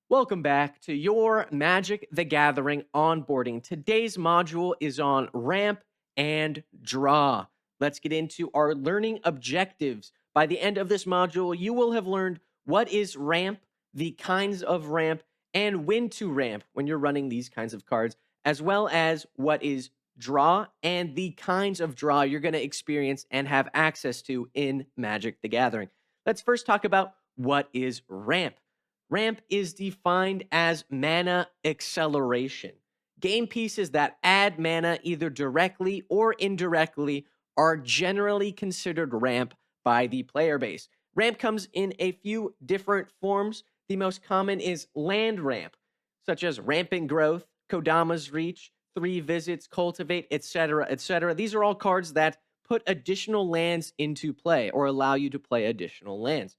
Welcome back to your Magic the Gathering onboarding. Today's module is on ramp and draw. Let's get into our learning objectives. By the end of this module, you will have learned what is ramp, the kinds of ramp, and when to ramp when you're running these kinds of cards, as well as what is draw and the kinds of draw you're going to experience and have access to in Magic the Gathering. Let's first talk about what is ramp. Ramp is defined as mana acceleration. Game pieces that add mana either directly or indirectly are generally considered ramp by the player base. Ramp comes in a few different forms. The most common is land ramp, such as Rampant Growth, Kodama's Reach, Three Visits, Cultivate, etc., etc. These are all cards that put additional lands into play or allow you to play additional lands.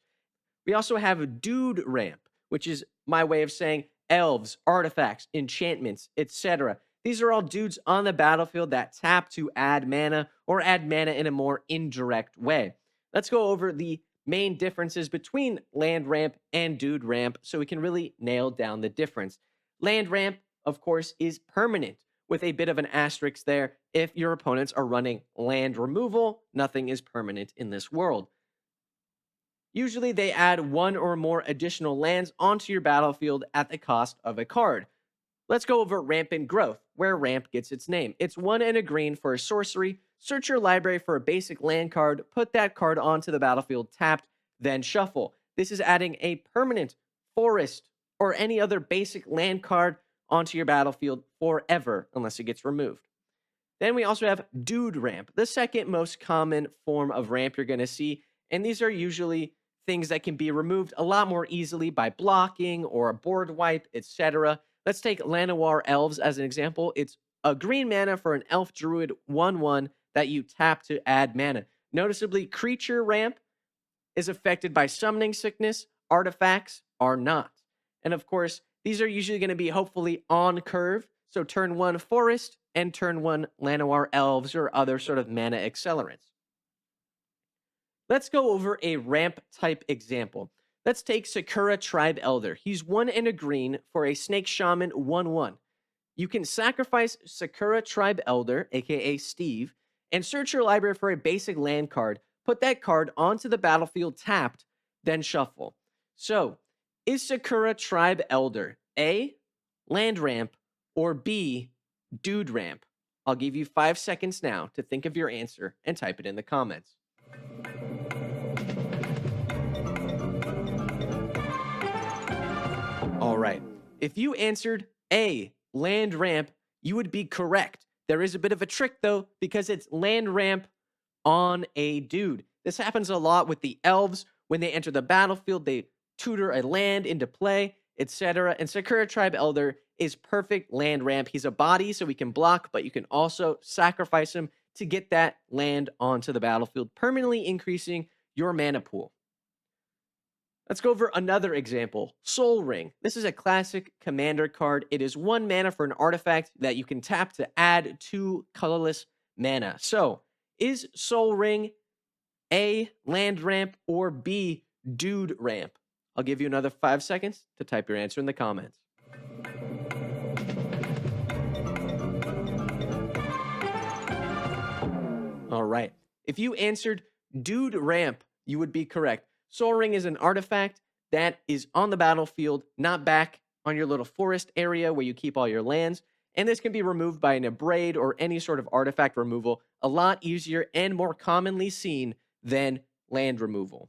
We also have Dude Ramp, which is my way of saying elves, artifacts, enchantments, etc. These are all dudes on the battlefield that tap to add mana or add mana in a more indirect way. Let's go over the main differences between land ramp and dude ramp so we can really nail down the difference. Land ramp, of course, is permanent with a bit of an asterisk there. If your opponents are running land removal, nothing is permanent in this world. Usually, they add one or more additional lands onto your battlefield at the cost of a card. Let's go over Rampant Growth, where Ramp gets its name. It's 1 and a green for a sorcery. Search your library for a basic land card, put that card onto the battlefield tapped, then shuffle. This is adding a permanent forest or any other basic land card onto your battlefield forever, unless it gets removed. Then we also have Dude Ramp, the second most common form of ramp you're going to see. And these are usually things that can be removed a lot more easily by blocking or a board wipe, etc. Let's take Llanowar Elves as an example. It's a green mana for an Elf Druid 1/1 that you tap to add mana. Noticeably, creature ramp is affected by summoning sickness, artifacts are not. And of course, these are usually going to be hopefully on curve. So turn 1 forest and turn 1 Llanowar Elves or other sort of mana accelerants. Let's go over a ramp type example. Let's take Sakura Tribe Elder. He's 1 and a green for a Snake Shaman 1/1. You can sacrifice Sakura Tribe Elder, aka Steve, and search your library for a basic land card. Put that card onto the battlefield tapped, then shuffle. So, is Sakura Tribe Elder A, land ramp, or B, dude ramp? I'll give you 5 seconds now to think of your answer and type it in the comments. All right. If you answered A, land ramp, you would be correct. There is a bit of a trick though, because it's land ramp on a dude. This happens a lot with the elves. When they enter the battlefield, they tutor a land into play, etc. And Sakura Tribe Elder is perfect land ramp. He's a body, so we can block, but you can also sacrifice him to get that land onto the battlefield, permanently increasing your mana pool. Let's go over another example. Soul Ring. This is a classic commander card. It is 1 mana for an artifact that you can tap to add 2 colorless mana. So, is Soul Ring A, land ramp, or B, dude ramp? I'll give you another 5 seconds to type your answer in the comments. All right. If you answered dude ramp, you would be correct. Soul Ring is an artifact that is on the battlefield, not back on your little forest area where you keep all your lands. And this can be removed by an abrade or any sort of artifact removal, a lot easier and more commonly seen than land removal.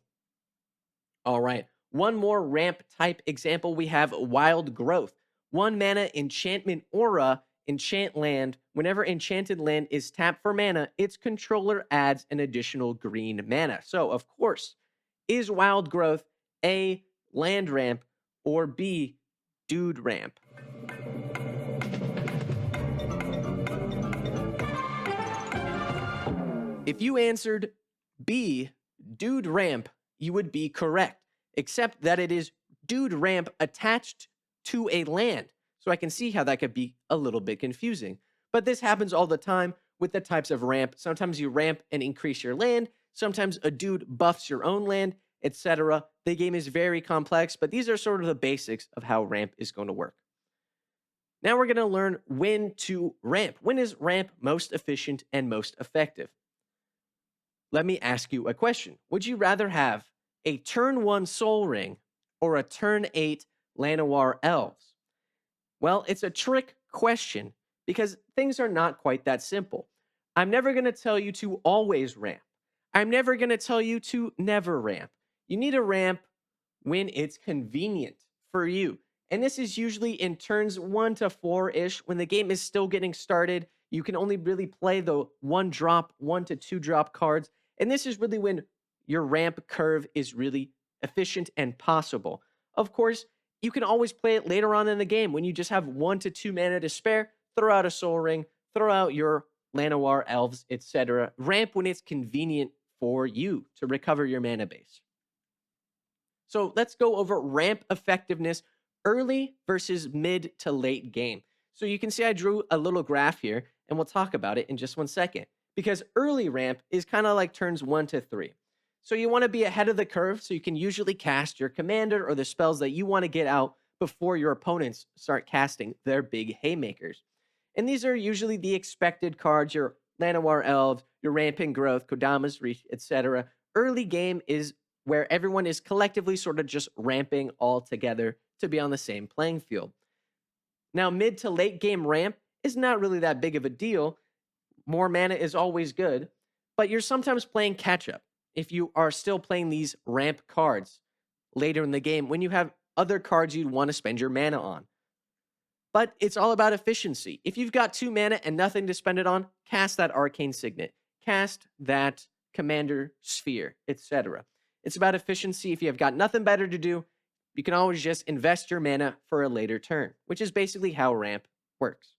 All right, one more ramp type example. We have Wild Growth. 1 mana enchantment aura, enchant land. Whenever enchanted land is tapped for mana, its controller adds an additional green mana. So, of course, is Wild Growth A, land ramp, or B, dude ramp? If you answered B, dude ramp, you would be correct, except that it is dude ramp attached to a land. So I can see how that could be a little bit confusing. But this happens all the time with the types of ramp. Sometimes you ramp and increase your land. Sometimes a dude buffs your own land. etc. The game is very complex, but these are sort of the basics of how ramp is going to work. Now we're going to learn when to ramp. When is ramp most efficient and most effective? Let me ask you a question. Would you rather have a turn 1 Soul Ring or a turn 8 Llanowar Elves? Well, it's a trick question because things are not quite that simple. I'm never going to tell you to always ramp. I'm never going to tell you to never ramp. You need a ramp when it's convenient for you. And this is usually in turns 1 to 4 ish when the game is still getting started. You can only really play the 1 drop, 1 to 2 drop cards. And this is really when your ramp curve is really efficient and possible. Of course, you can always play it later on in the game when you just have 1 to 2 mana to spare. Throw out a Soul Ring, throw out your Llanowar Elves, etc. Ramp when it's convenient for you to recover your mana base. So let's go over ramp effectiveness early versus mid to late game. So you can see I drew a little graph here, and we'll talk about it in just 1 second. Because early ramp is kind of like turns 1 to 3. So you want to be ahead of the curve so you can usually cast your commander or the spells that you want to get out before your opponents start casting their big haymakers. And these are usually the expected cards, your Llanowar Elves, your Rampant Growth, Kodama's Reach, etc. Early game is where everyone is collectively sort of just ramping all together to be on the same playing field. Now, mid to late game ramp is not really that big of a deal. More mana is always good, but you're sometimes playing catch up if you are still playing these ramp cards later in the game when you have other cards you'd want to spend your mana on. But it's all about efficiency. If you've got 2 mana and nothing to spend it on, cast that Arcane Signet, cast that Commander Sphere, etc. It's about efficiency. If you have got nothing better to do, you can always just invest your mana for a later turn, which is basically how ramp works.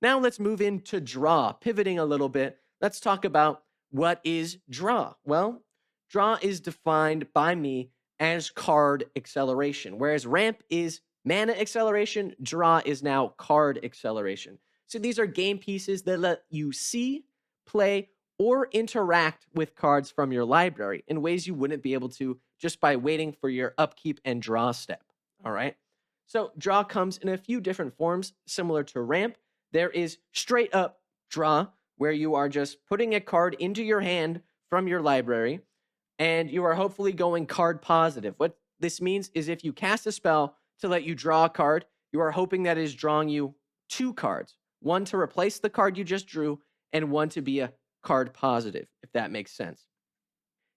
Now let's move into draw. Pivoting a little bit, let's talk about what is draw. Well, draw is defined by me as card acceleration, whereas ramp is mana acceleration, draw is now card acceleration. So these are game pieces that let you see, play, or interact with cards from your library in ways you wouldn't be able to just by waiting for your upkeep and draw step. All right. So draw comes in a few different forms, similar to ramp. There is straight up draw, where you are just putting a card into your hand from your library, and you are hopefully going card positive. What this means is if you cast a spell to let you draw a card, you are hoping that it is drawing you 2 cards, 1 to replace the card you just drew, and 1 to be a card positive, if that makes sense.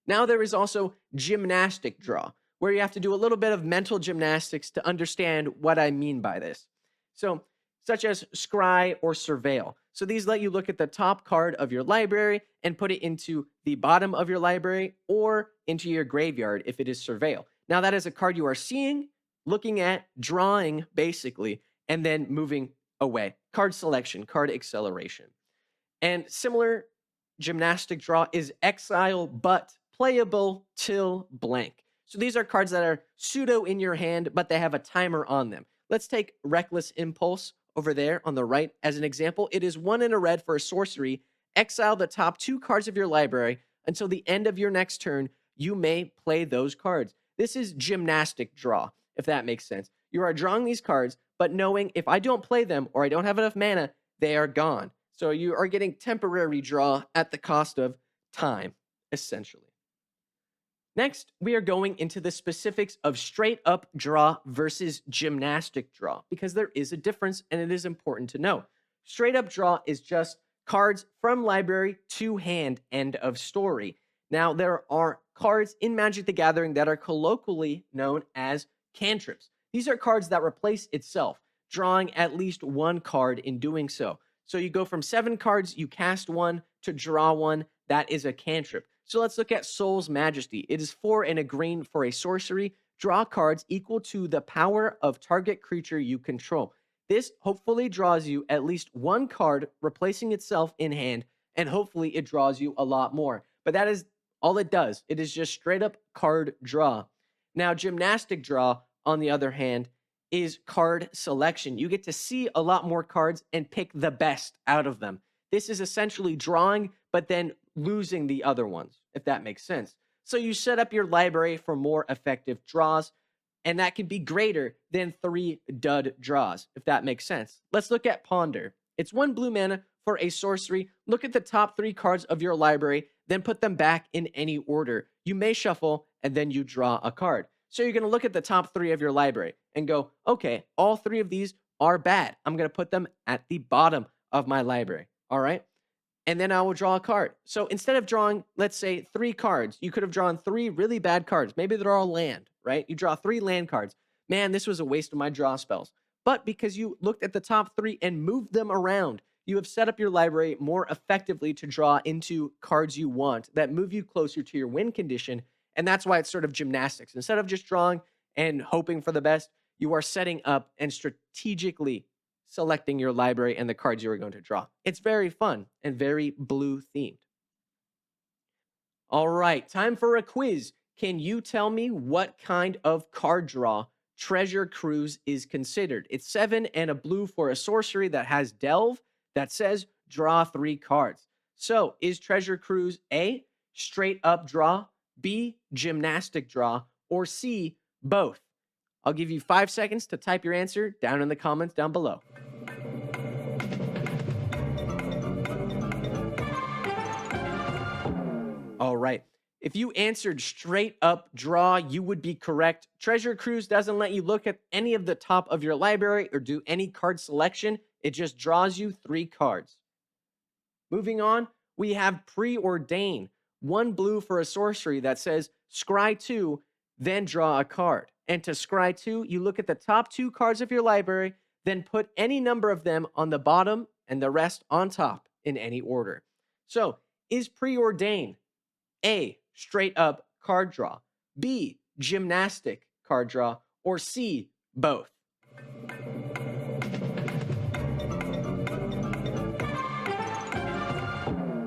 Now there is also gymnastic draw, where you have to do a little bit of mental gymnastics to understand what I mean by this. So, such as scry or surveil. So these let you look at the top card of your library and put it into the bottom of your library or into your graveyard if it is surveil. Now that is a card you are seeing, looking at, drawing basically, and then moving away. Card selection, card acceleration. And similar gymnastic draw is exile but playable till blank. So these are cards that are pseudo in your hand, but they have a timer on them. Let's take Reckless Impulse over there on the right as an example. It is 1 and a red for a sorcery. Exile the top 2 cards of your library until the end of your next turn. You may play those cards. This is gymnastic draw, if that makes sense. You are drawing these cards, but knowing if I don't play them or I don't have enough mana, they are gone. So you are getting temporary draw at the cost of time, essentially. Next, we are going into the specifics of straight up draw versus gymnastic draw, because there is a difference and it is important to know. Straight up draw is just cards from library to hand, end of story. Now, there are cards in Magic the Gathering that are colloquially known as cantrips. These are cards that replace itself, drawing at least 1 card in doing so. So you go from 7 cards, you cast 1 to draw 1. That is a cantrip. So let's look at Soul's Majesty. It is 4 and a green for a sorcery. Draw cards equal to the power of target creature you control. This hopefully draws you at least 1 card, replacing itself in hand, and hopefully it draws you a lot more. But that is all it does. It is just straight up card draw. Now, gymnastic draw, on the other hand, is card selection. You get to see a lot more cards and pick the best out of them. This is essentially drawing, but then losing the other ones, if that makes sense. So you set up your library for more effective draws, and that can be greater than 3 dud draws, if that makes sense. Let's look at Ponder. It's 1 blue mana for a sorcery. Look at the top 3 cards of your library, then put them back in any order. You may shuffle, and then you draw a card. So you're going to look at the top 3 of your library and go, okay, all 3 of these are bad. I'm going to put them at the bottom of my library. All right. And then I will draw a card. So instead of drawing, let's say, 3 cards, you could have drawn 3 really bad cards. Maybe they're all land, right? You draw 3 land cards. Man, this was a waste of my draw spells. But because you looked at the top 3 and moved them around, you have set up your library more effectively to draw into cards you want that move you closer to your win condition. And that's why it's sort of gymnastics. Instead of just drawing and hoping for the best, you are setting up and strategically selecting your library and the cards you are going to draw. It's very fun and very blue themed. All right, time for a quiz. Can you tell me what kind of card draw Treasure Cruise is considered? It's 7 and a blue for a sorcery that has Delve that says draw 3 cards. So is Treasure Cruise A, straight up draw, B, gymnastic draw, or C, both? I'll give you 5 seconds to type your answer down in the comments down below. All right. If you answered straight up draw, you would be correct. Treasure Cruise doesn't let you look at any of the top of your library or do any card selection. It just draws you 3 cards. Moving on, we have Preordain. 1 blue for a sorcery that says scry 2, then draw a card. And to scry 2, you look at the top 2 cards of your library, then put any number of them on the bottom and the rest on top in any order. So, is Preordain A, straight up card draw, B, gymnastic card draw, or C, both?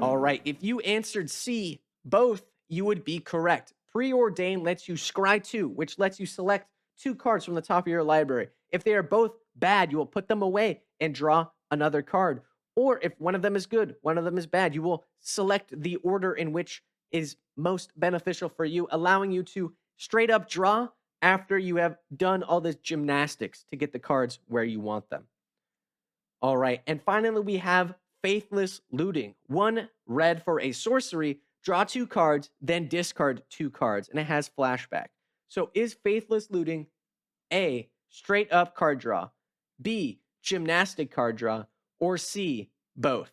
All right, if you answered C, both, you would be correct. Preordain lets you scry 2, which lets you select 2 cards from the top of your library. If they are both bad, you will put them away and draw another card. Or if one of them is good, one of them is bad, you will select the order in which is most beneficial for you, allowing you to straight up draw after you have done all this gymnastics to get the cards where you want them. All right, and finally we have Faithless Looting. 1 red for a sorcery, draw 2 cards, then discard 2 cards, and it has flashback. So is Faithless Looting A, straight up card draw, B, gymnastic card draw, or C, both?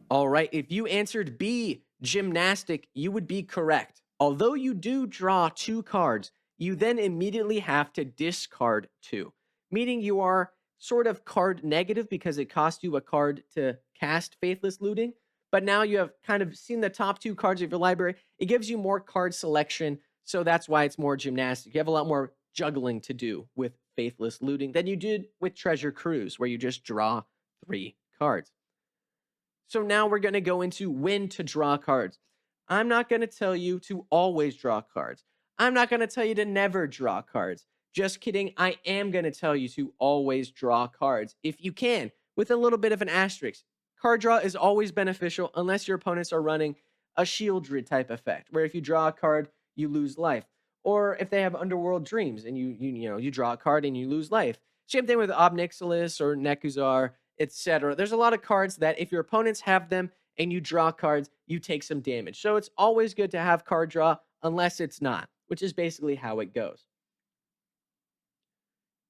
All right, if you answered B, gymnastic, you would be correct. Although you do draw 2 cards, you then immediately have to discard 2, meaning you are sort of card negative because it cost you a card to cast Faithless Looting. But now you have kind of seen the top 2 cards of your library. It gives you more card selection, so that's why it's more gymnastic. You have a lot more juggling to do with Faithless Looting than you did with Treasure Cruise, where you just draw 3 cards. So now we're going to go into when to draw cards. I'm not going to tell you to always draw cards. I'm not going to tell you to never draw cards. Just kidding. I am going to tell you to always draw cards if you can, with a little bit of an asterisk. Card draw is always beneficial unless your opponents are running a Shieldred type effect, where if you draw a card, you lose life. Or if they have Underworld Dreams and you draw a card and you lose life. Same thing with Obnixilis or Nekuzar, etc. There's a lot of cards that if your opponents have them and you draw cards, you take some damage. So it's always good to have card draw unless it's not, which is basically how it goes.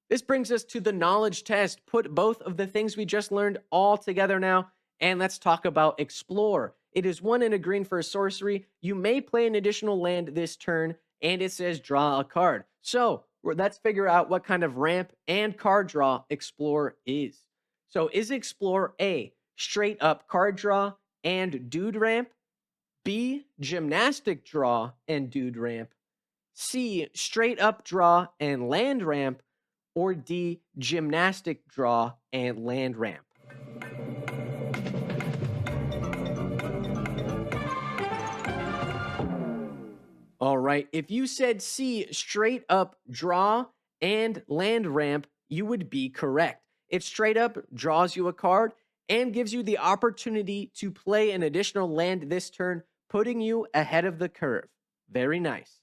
This brings us to the knowledge test. Put both of the things we just learned all together now, and let's talk about Explore. It is 1 and a green for a sorcery. You may play an additional land this turn, and it says draw a card. So let's figure out what kind of ramp and card draw Explore is. So is Explore A, straight up card draw and dude ramp, B, gymnastic draw and dude ramp, C, straight up draw and land ramp, or D, gymnastic draw and land ramp? All right, if you said C, straight up draw and land ramp, you would be correct. It straight up draws you a card and gives you the opportunity to play an additional land this turn, putting you ahead of the curve. Very nice.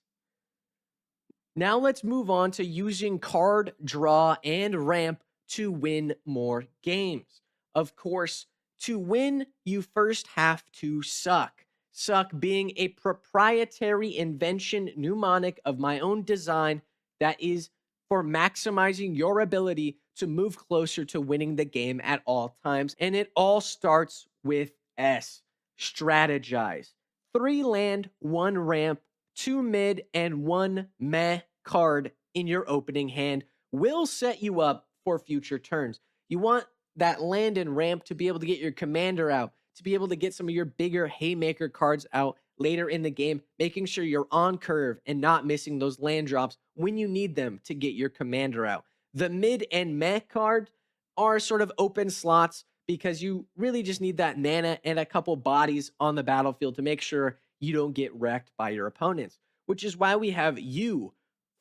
Now let's move on to using card draw and ramp to win more games. Of course, to win, you first have to suck. Suck being a proprietary invention mnemonic of my own design that is for maximizing your ability to move closer to winning the game at all times. And it all starts with S. Strategize. 3 land, 1 ramp, 2 mid, and 1 meh card in your opening hand will set you up for future turns. You want that land and ramp to be able to get your commander out, to be able to get some of your bigger haymaker cards out later in the game, making sure you're on curve and not missing those land drops when you need them to get your commander out. The mid and meh card are sort of open slots because you really just need that mana and a couple bodies on the battlefield to make sure you don't get wrecked by your opponents, which is why we have you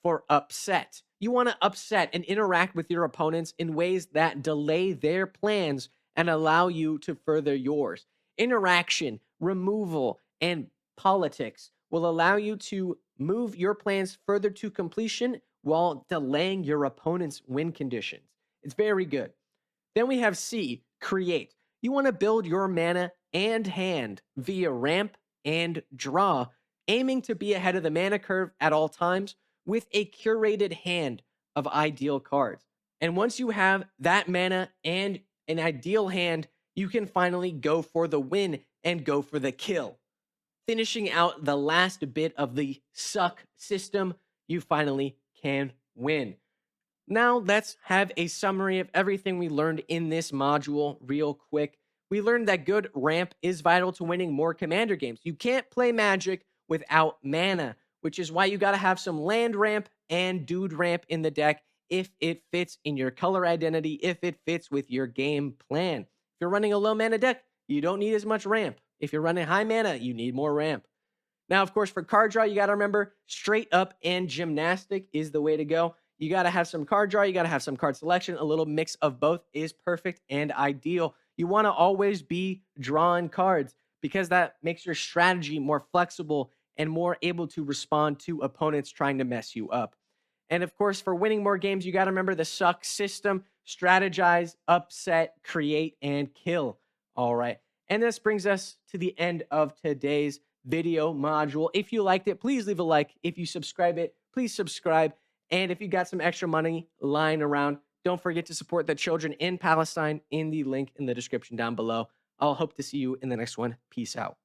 for upset. You want to upset and interact with your opponents in ways that delay their plans and allow you to further yours. Interaction, removal, and politics will allow you to move your plans further to completion while delaying your opponent's win conditions. It's very good. Then we have C, create. You want to build your mana and hand via ramp and draw, aiming to be ahead of the mana curve at all times with a curated hand of ideal cards. And once you have that mana and an ideal hand, you can finally go for the win and go for the kill. Finishing out the last bit of the suck system, you finally can win. Now let's have a summary of everything we learned in this module real quick. We learned that good ramp is vital to winning more commander games. You can't play Magic without mana, which is why you got to have some land ramp and dude ramp in the deck if it fits in your color identity, if it fits with your game plan. If you're running a low mana deck, you don't need as much ramp. If you're running high mana, you need more ramp. Now, of course, for card draw, you got to remember straight up and gymnastic is the way to go. You got to have some card draw. You got to have some card selection. A little mix of both is perfect and ideal. You want to always be drawing cards because that makes your strategy more flexible and more able to respond to opponents trying to mess you up. And of course, for winning more games, you got to remember the suck system: strategize, upset, create, and kill. All right. And this brings us to the end of today's video module. If you liked it, please leave a like. If you subscribe it, please subscribe. And if you got some extra money lying around, don't forget to support the children in Palestine in the link in the description down below. I'll hope to see you in the next one. Peace out.